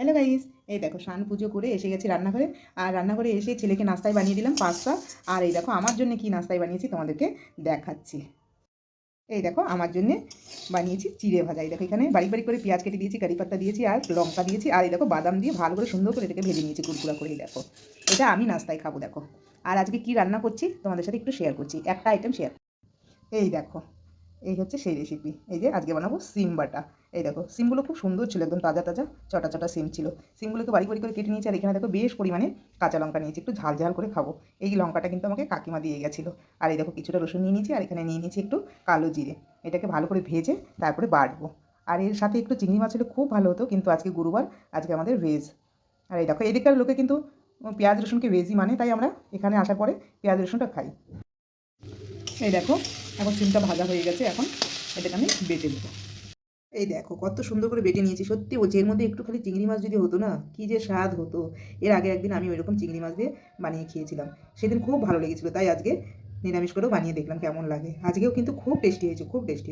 Hello guys, এই দেখো স্নান পুজো করে এসে গেছি রান্নাঘরে। আর রান্নাঘরে এসে ছেলেকে নাস্তায় বানিয়ে দিলাম পাস্তা। আর এই দেখো আমার জন্য কি নাস্তায় বানিয়েছি তোমাদেরকে দেখাচ্ছি। এই দেখো আমার জন্য বানিয়েছি চিড়ে ভাজা। এই দেখো এখানে বারিক বারিক করে পেঁয়াজ কেটে দিয়েছি, কারি পাত্তা দিয়েছি আর লঙ্কা দিয়েছি। আর এই দেখো বাদাম দিয়ে ভালো করে সুন্দর করে এটাকে ভেজে নিয়েছি কুড়কুড়া করে। এই দেখো এটা আমি নাস্তায় খাবো। দেখো আর আজকে কি রান্না করছি তোমাদের সাথে একটু শেয়ার করছি, একটা আইটেম শেয়ার। এই দেখো এই হচ্ছে সেই রেসিপি। এই যে আজকে বানাবো সিম বাটা। এই দেখো সিমগুলো খুব সুন্দর ছিল, একদম তাজা তাজা চটা চটা সিম ছিল। সিমগুলোকে বাড়ি করে কেটে নিয়েছি। আর এখানে দেখো বেশ পরিমাণে কাঁচা লঙ্কা নিয়েছি, একটু ঝাল ঝাল করে খাবো। এই লঙ্কাটা কিন্তু আমাকে কাকিমা দিয়ে গেছিলো। আর এই দেখো কিছুটা রসুন নিয়ে নিয়েছি, আর এখানে নিয়ে নিয়েছি একটু কালো জিরে। এটাকে ভালো করে ভেজে তারপরে বাটবো। আর এর সাথে একটু চিংড়ি মাছ হলে খুব ভালো হতো, কিন্তু আজকে গুরুবার, আজকে আমাদের ভেজ। আর এই দেখো এদিককার লোকে কিন্তু পেঁয়াজ রসুনকে ভেজই মানে, তাই আমরা এখানে আসার পরে পেঁয়াজ রসুনটা খাই। এই দেখো এখন সিমটা ভাজা হয়ে গেছে, এখন এটাকে আমি বেটে নেবো। এই দেখো কত সুন্দর করে বেটে নিয়েছি। সত্যি বলছি, এর মধ্যে একটু খালি চিংড়ি মাছ যদি হতো না, কি যে স্বাদ হতো। এর আগে একদিন আমি ওইরকম চিংড়ি মাছ দিয়ে বানিয়ে খেয়েছিলাম, সেদিন খুব ভালো লেগেছিলো। তাই আজকে নিরামিষ করেও বানিয়ে দেখলাম কেমন লাগে। আজকেও কিন্তু খুব টেস্টি হয়েছে, খুব টেস্টি।